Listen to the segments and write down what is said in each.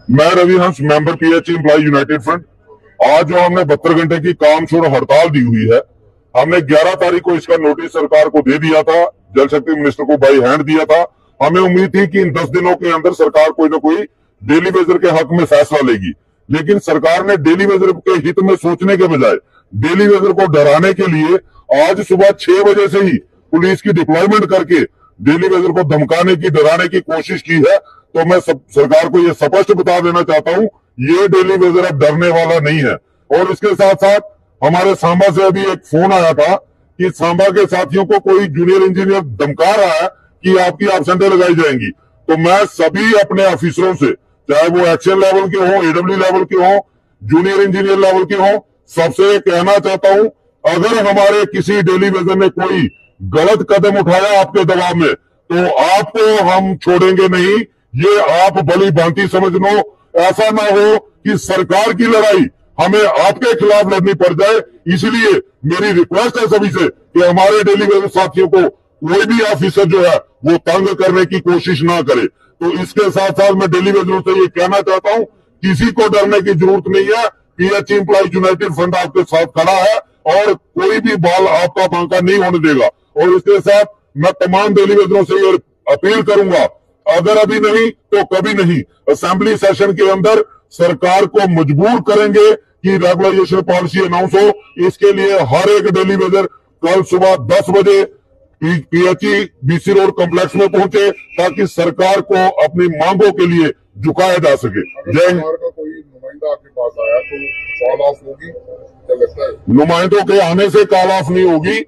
मैं Ravi Hans, member PHE employ united front. आज जो हमने 72 घंटे की काम छोड़ हड़ताल दी हुई है, हमने 11 तारीख को इसका नोटिस सरकार को दे दिया था, जल शक्ति मिनिस्टर को बाई हैंड दिया था। हमें उम्मीद थी कि इन 10 दिनों के अंदर सरकार कोई ना कोई डेली वेजर के हक में फैसला लेगी, लेकिन सरकार ने डेली वेजर के हित में सोचने के बजाय डेली वेजर को डराने के लिए आज सुबह 6 बजे से ही पुलिस की डिप्लॉयमेंट करके डेली वेजर को धमकाने की, डराने की कोशिश की है। तो मैं सरकार को ये स्पष्ट बता देना चाहता हूं, ये डेली वेजर अब डरने वाला नहीं है। और इसके साथ साथ हमारे सांबा से अभी एक फोन आया था कि सांबा के साथियों को कोई जूनियर इंजीनियर धमका रहा है कि आपकी एब्सेंटें लगाई जाएंगी। तो मैं सभी अपने ऑफिसरों से, चाहे वो एक्शन लेवल के हो, एडब्ल्यू लेवल के हो, जूनियर इंजीनियर लेवल के हो, सबसे कहना चाहता हूं, अगर हमारे किसी डेली वेजर ने कोई गलत कदम उठाया आपके दबाव में, तो आपको हम छोड़ेंगे नहीं। ये आप भली भांति समझ लो, ऐसा ना हो कि सरकार की लड़ाई हमें आपके खिलाफ लड़नी पड़ जाए। इसलिए मेरी रिक्वेस्ट है सभी से कि हमारे डेली वेजर साथियों को कोई भी ऑफिसर जो है वो तंग करने की कोशिश ना करे। तो इसके साथ साथ मैं डेली वेजरों से ये कहना चाहता हूं, किसी को डरने की जरूरत नहीं है। पीएचई एम्प्लॉय यूनाइटेड फ्रंट आपके साथ खड़ा है और कोई भी बाल आपका बांका नहीं होने देगा। और इसके साथ मैं तमाम डेली वेजरों से ये अपील करूंगा, अगर अभी नहीं तो कभी नहीं, असेंबली सेशन के अंदर सरकार को मजबूर करेंगे कि रेगुलाइजेशन पॉलिसी अनाउंस हो। इसके लिए हर एक डेली वेजर कल सुबह 10 बजे पीएचई बीसी रोड कॉम्प्लेक्स में पहुंचे, ताकि सरकार को अपनी मांगों के लिए झुकाया जा सके। जय हिंद। कोई नुमाइंदा आपके पास आया तो कॉल ऑफ होगी, क्या लगता है? नुमाइंदों के आने से कॉल ऑफ नहीं होगी,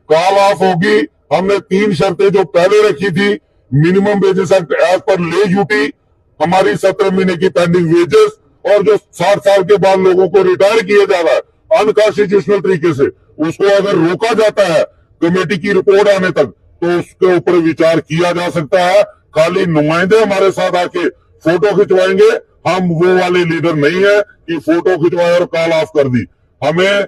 कॉल ऑफ होगी। हमने 3 शर्तें जो पहले रखी थी, minimum wages act as per ले ड्यूटी, हमारी 17 महीने की पेंडिंग वेजेस, और जो 60 साल के बाद लोगों को रिटायर किया जा रहा है अनकॉन्स्टिट्यूशनल तरीके से, उसको अगर रोका जाता है कमेटी की रिपोर्ट आने तक, तो उसके ऊपर विचार किया जा सकता है। खाली नुमाइंदे हमारे साथ आके फोटो खिंचवाएंगे, हम वो वाले लीडर नहीं है कि फोटो खिंचवाए और कॉल ऑफ कर दी। हमें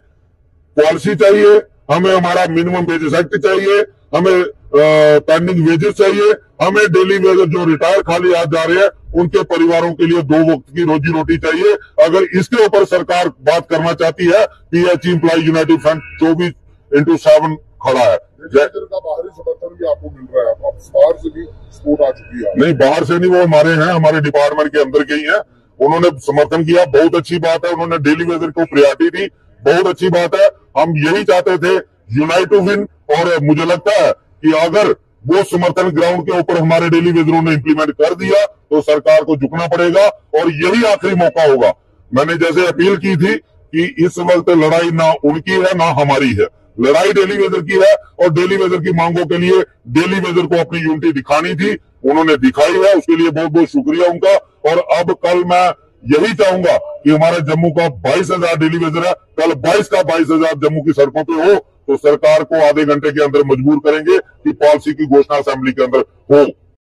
पॉलिसी चाहिए, हमें हमारा मिनिमम वेजेस एक्ट चाहिए, हमें पेंडिंग वेजेस चाहिए, हमें डेली वेजर जो रिटायर खाली आज जा रहे हैं उनके परिवारों के लिए 2 वक्त की रोजी रोटी चाहिए। अगर इसके ऊपर सरकार बात करना चाहती है, पीएचई एम्प्लॉय यूनाइटेड फ्रंट 24/7 खड़ा है। का बाहरी समर्थन भी आपको मिल रहा है, बाहर से भी सपोर्ट आ चुकी है? नहीं, बाहर से नहीं, वो हमारे हैं, हमारे डिपार्टमेंट के अंदर के ही हैं। उन्होंने समर्थन किया, बहुत अच्छी बात है। उन्होंने डेली वेजर को प्रायोरिटी दी, बहुत अच्छी बात है। हम यही चाहते थे, यूनाइट टू विन। और मुझे लगता है कि अगर वो समर्थन ग्राउंड के ऊपर हमारे डेली वेजरों ने इंप्लीमेंट कर दिया तो सरकार को झुकना पड़ेगा, और यही आखिरी मौका होगा। मैंने जैसे अपील की थी कि इस वक्त लड़ाई ना उनकी है ना हमारी है, लड़ाई डेली वेजर की है, और डेली वेजर की मांगों के लिए डेली वेजर को अपनी यूनिटी दिखानी थी, उन्होंने दिखाई है, उसके लिए बहुत बहुत शुक्रिया उनका। और अब कल मैं यही चाहूंगा कि हमारे जम्मू का 22,000 डेली वेजर है, कल 22 का 22,000 जम्मू की सड़कों पे हो, तो सरकार को आधे घंटे के अंदर मजबूर करेंगे कि पॉलिसी की घोषणा असेंबली के अंदर हो।